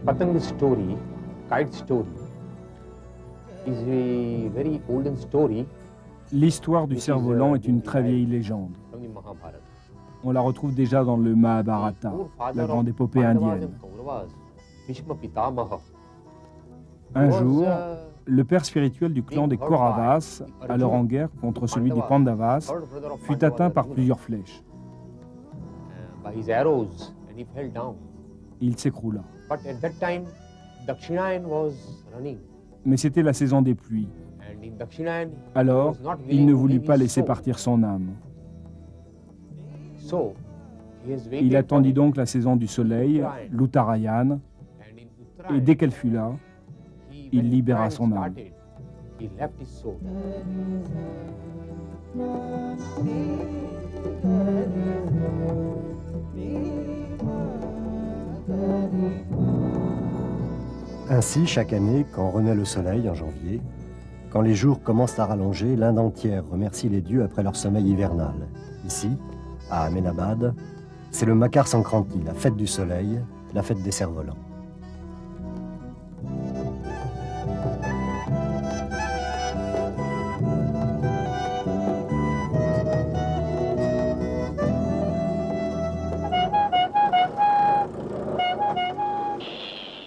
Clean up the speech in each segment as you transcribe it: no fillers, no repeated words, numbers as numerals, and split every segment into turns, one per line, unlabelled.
Patang story, kite story, is a very olden story.
L'histoire du cerf-volant est une très vieille légende. On la retrouve déjà dans le Mahabharata, la grande épopée indienne. Un jour, le père spirituel du clan des Kauravas, alors en guerre contre celui des Pandavas, fut atteint par plusieurs flèches. Il s'écroula. Mais c'était la saison des pluies. Alors, il ne voulut pas laisser partir son âme. Il attendit donc la saison du soleil, l'Uttarayan, et dès qu'elle fut là, il libéra son âme.
Ainsi, chaque année, quand renaît le soleil en janvier, quand les jours commencent à rallonger, l'Inde entière remercie les dieux après leur sommeil hivernal. Ici, à Ahmedabad, c'est le Makar Sankranti, la fête du soleil, la fête des cerfs-volants.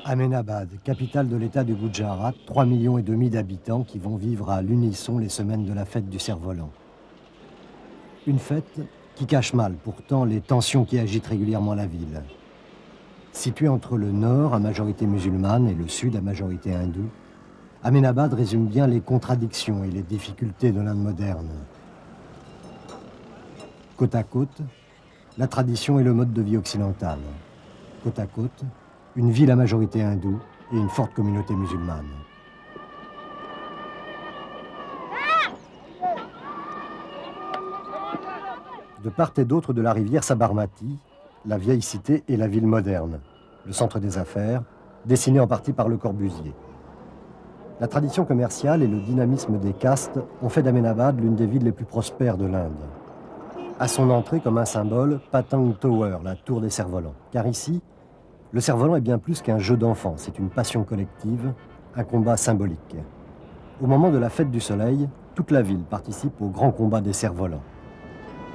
Ahmedabad, capitale de l'État du Gujarat, 3,5 millions d'habitants qui vont vivre à l'unisson les semaines de la fête du cerf-volant. Une fête qui cache mal pourtant les tensions qui agitent régulièrement la ville. Située entre le nord, à majorité musulmane, et le sud, à majorité hindoue, Ahmedabad résume bien les contradictions et les difficultés de l'Inde moderne. Côte à côte, la tradition et le mode de vie occidental. Côte à côte, une ville à majorité hindoue et une forte communauté musulmane. De part et d'autre de la rivière Sabarmati, la vieille cité et la ville moderne, le centre des affaires, dessiné en partie par Le Corbusier. La tradition commerciale et le dynamisme des castes ont fait d'Ahmedabad l'une des villes les plus prospères de l'Inde. À son entrée, comme un symbole, Patang Tower, la tour des cerfs-volants. Car ici, le cerf-volant est bien plus qu'un jeu d'enfant, c'est une passion collective, un combat symbolique. Au moment de la fête du soleil, toute la ville participe au grand combat des cerfs-volants.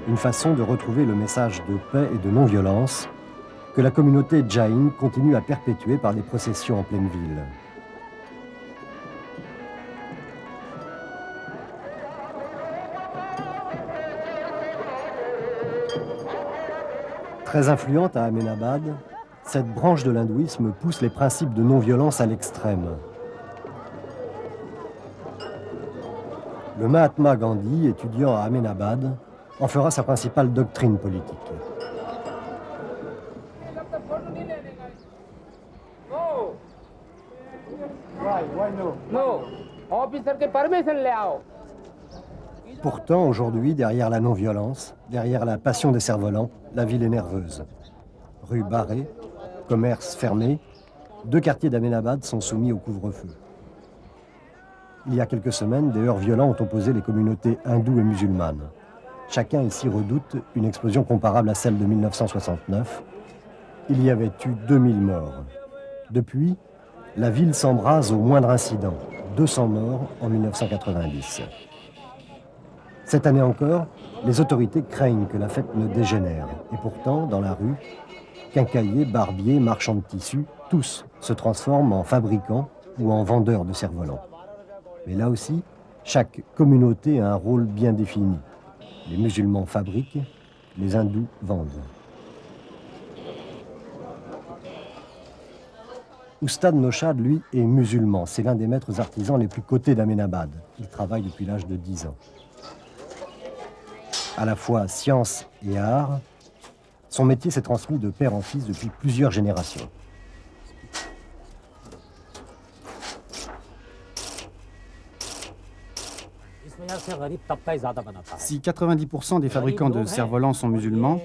Une façon de retrouver le message de paix et de non-violence que la communauté Jain continue à perpétuer par des processions en pleine ville. Très influente à Ahmedabad, cette branche de l'hindouisme pousse les principes de non-violence à l'extrême. Le Mahatma Gandhi, étudiant à Ahmedabad, en fera sa principale doctrine politique. Pourtant, aujourd'hui, derrière la non-violence, derrière la passion des cerfs-volants, la ville est nerveuse. Rues barrées, commerces fermés, 2 quartiers d'Ahmedabad sont soumis au couvre-feu. Il y a quelques semaines, des heurts violents ont opposé les communautés hindoues et musulmanes. Chacun ici redoute une explosion comparable à celle de 1969. Il y avait eu 2000 morts. Depuis, la ville s'embrase au moindre incident. 200 morts en 1990. Cette année encore, les autorités craignent que la fête ne dégénère. Et pourtant, dans la rue, quincailliers, barbiers, marchands de tissus, tous se transforment en fabricants ou en vendeurs de cerfs-volants. Mais là aussi, chaque communauté a un rôle bien défini. Les musulmans fabriquent, les hindous vendent. Oustad Noshad, lui, est musulman. C'est l'un des maîtres artisans les plus cotés d'Ahmedabad. Il travaille depuis l'âge de 10 ans. À la fois science et art, son métier s'est transmis de père en fils depuis plusieurs générations.
Si 90% des fabricants de cerfs-volants sont musulmans,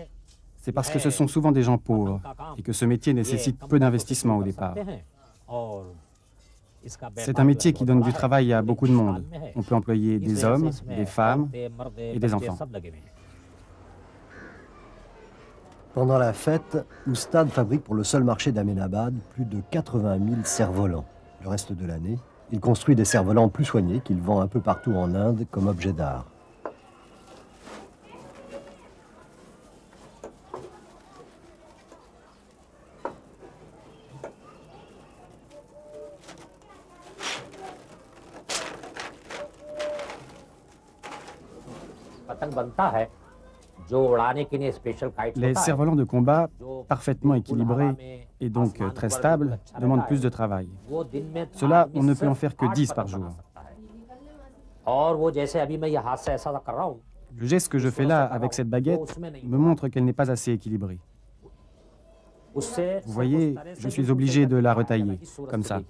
c'est parce que ce sont souvent des gens pauvres et que ce métier nécessite peu d'investissement au départ. C'est un métier qui donne du travail à beaucoup de monde. On peut employer des hommes, des femmes et des enfants.
Pendant la fête, Oustad fabrique pour le seul marché d'Ahmedabad plus de 80 000 cerfs-volants. Le reste de l'année, il construit des cerfs-volants plus soignés qu'il vend un peu partout en Inde comme objet d'art.
Les cerfs-volants de combat, parfaitement équilibrés et donc très stables, demandent plus de travail. Cela, on ne peut en faire que 10 par jour. Le geste que je fais là, avec cette baguette, me montre qu'elle n'est pas assez équilibrée. Vous voyez, je suis obligé de la retailler, comme ça.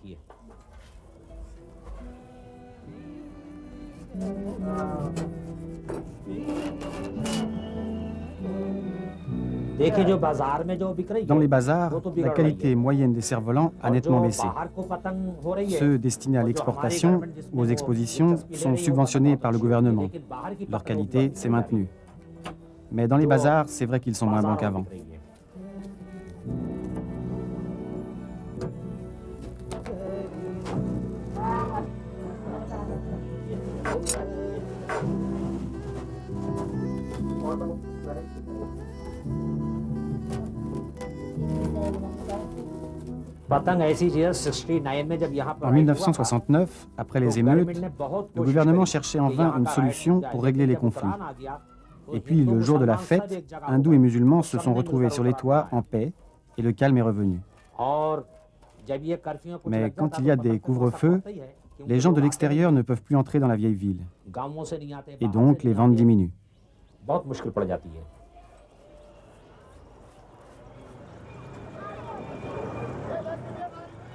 Dans les bazars, la qualité moyenne des cerfs-volants a nettement baissé. Ceux destinés à l'exportation ou aux expositions sont subventionnés par le gouvernement. Leur qualité s'est maintenue. Mais dans les bazars, c'est vrai qu'ils sont moins bons qu'avant. En 1969, après les émeutes, le gouvernement cherchait en vain une solution pour régler les conflits. Et puis, le jour de la fête, hindous et musulmans se sont retrouvés sur les toits en paix et le calme est revenu. Mais quand il y a des couvre-feux, les gens de l'extérieur ne peuvent plus entrer dans la vieille ville. Et donc, les ventes diminuent.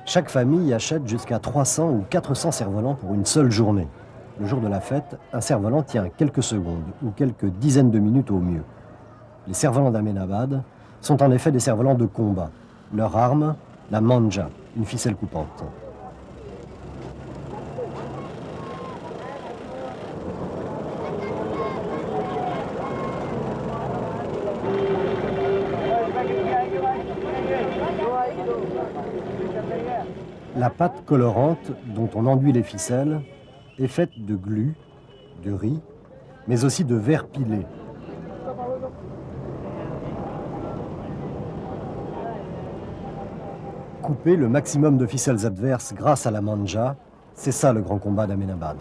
Chaque famille achète jusqu'à 300 ou 400 cerfs-volants pour une seule journée. Le jour de la fête, un cerf-volant tient quelques secondes ou quelques dizaines de minutes au mieux. Les cerfs-volants d'Ahmedabad sont en effet des cerfs-volants de combat. Leur arme, la manja, une ficelle coupante. La pâte colorante dont on enduit les ficelles est faite de glu, de riz, mais aussi de verre pilé. Couper le maximum de ficelles adverses grâce à la manja, c'est ça le grand combat d'Ahmedabad.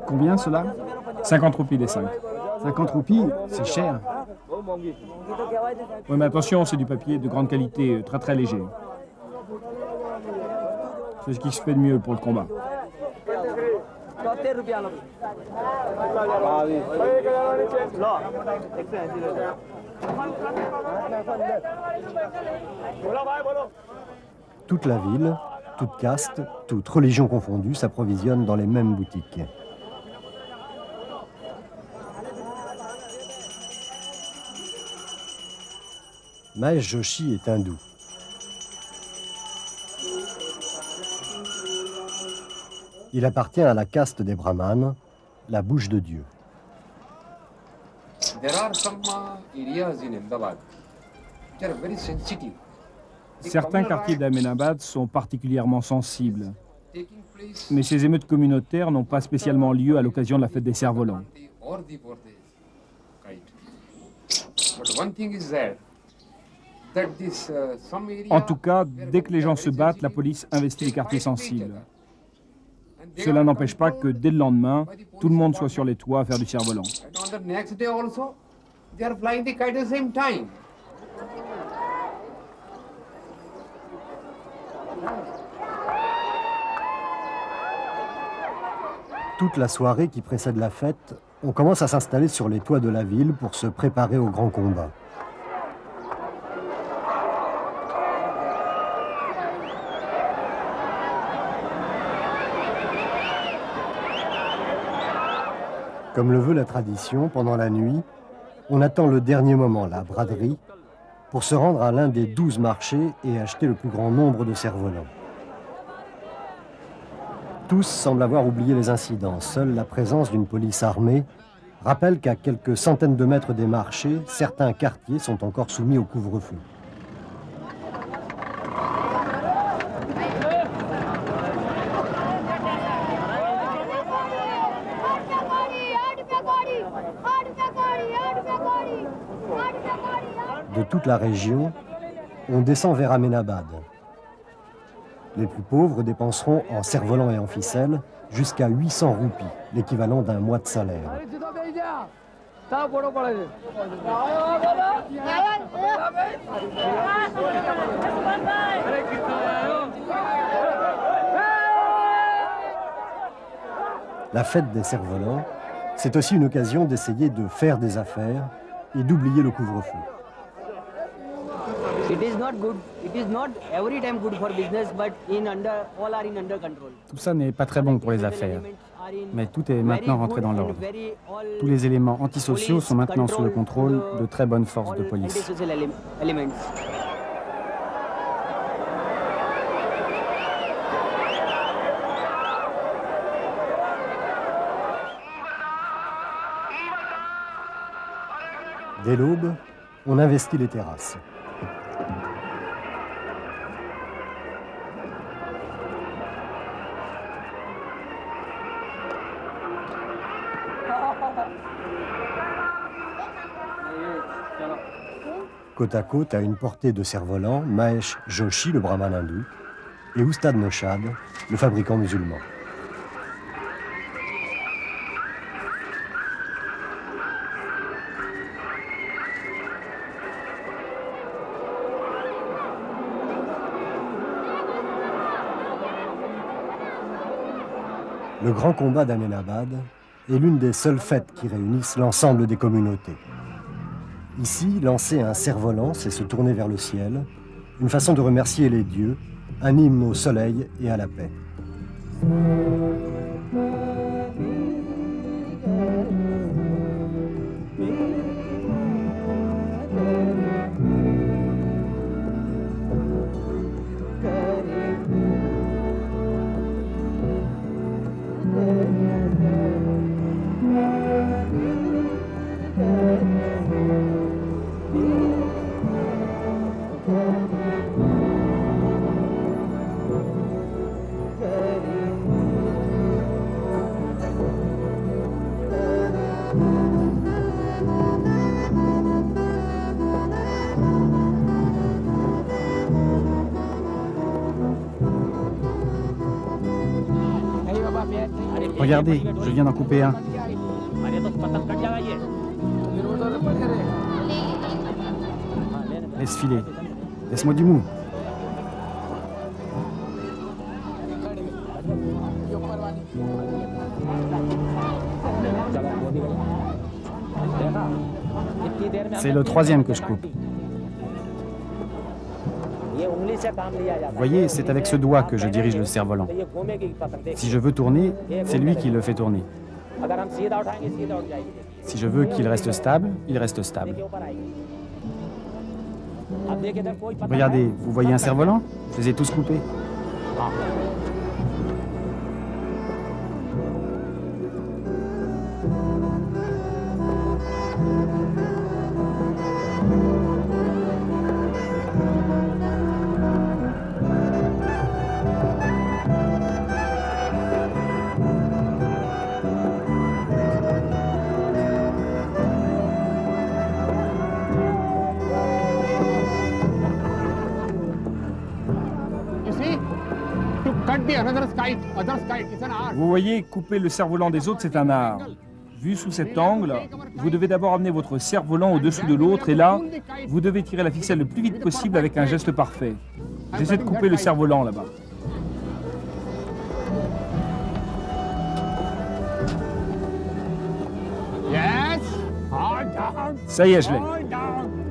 Combien cela? 50 roupies les 5.
50 roupies, c'est cher.
Oui, mais attention, c'est du papier de grande qualité, très très léger. C'est ce qui se fait de mieux pour le combat.
Toute la ville, toute caste, toute religion confondue s'approvisionne dans les mêmes boutiques. Mahesh Joshi est hindou. Il appartient à la caste des brahmanes, la bouche de Dieu.
Certains quartiers d'Ahmedabad sont particulièrement sensibles. Mais ces émeutes communautaires n'ont pas spécialement lieu à l'occasion de la fête des cerfs-volants. En tout cas, dès que les gens se battent, la police investit les quartiers sensibles. Cela n'empêche pas que dès le lendemain, tout le monde soit sur les toits à faire du cerf-volant.
They are flying the kite at the same time.
Toute la soirée qui précède la fête, on commence à s'installer sur les toits de la ville pour se préparer au grand combat. Comme le veut la tradition, pendant la nuit, on attend le dernier moment, la braderie, pour se rendre à l'un des 12 marchés et acheter le plus grand nombre de cerfs-volants. Tous semblent avoir oublié les incidents. Seule la présence d'une police armée rappelle qu'à quelques centaines de mètres des marchés, certains quartiers sont encore soumis au couvre-feu. De toute la région, on descend vers Ahmedabad. Les plus pauvres dépenseront en cerfs-volants et en ficelles jusqu'à 800 roupies, l'équivalent d'un mois de salaire. La fête des cerfs-volants, c'est aussi une occasion d'essayer de faire des affaires et d'oublier le couvre-feu.
Tout ça n'est pas très bon pour les affaires, mais tout est maintenant rentré dans l'ordre. Tous les éléments antisociaux sont maintenant sous le contrôle de très bonnes forces de police.
Dès l'aube, on investit les terrasses. Côte à côte, à une portée de cerfs-volants, Mahesh Joshi, le brahman hindou, et Oustad Noshad, le fabricant musulman. Le grand combat d'Ahmedabad est l'une des seules fêtes qui réunissent l'ensemble des communautés. Ici, lancer un cerf-volant, c'est se tourner vers le ciel, une façon de remercier les dieux, un hymne au soleil et à la paix.
Regardez, je viens d'en couper un. Laisse filer. Laisse-moi du mou. C'est le troisième que je coupe. Vous voyez, c'est avec ce doigt que je dirige le cerf-volant. Si je veux tourner, c'est lui qui le fait tourner. Si je veux qu'il reste stable, il reste stable. Regardez, vous voyez un cerf-volant? Je les ai tous coupés.
Vous voyez, couper le cerf-volant des autres, c'est un art. Vu sous cet angle, vous devez d'abord amener votre cerf-volant au-dessous de l'autre et là, vous devez tirer la ficelle le plus vite possible avec un geste parfait. J'essaie de couper le cerf-volant là-bas.
Yes. Hold down.
Ça y est, je l'ai.
Hold down.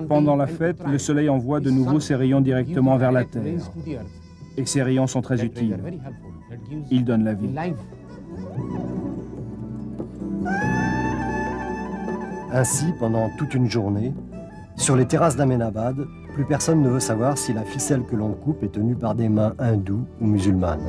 Pendant la fête, le soleil envoie de nouveau ses rayons directement vers la Terre. Et ces rayons sont très utiles. Ils donnent la vie.
Ainsi, pendant toute une journée, sur les terrasses d'Ahmedabad, plus personne ne veut savoir si la ficelle que l'on coupe est tenue par des mains hindoues ou musulmanes.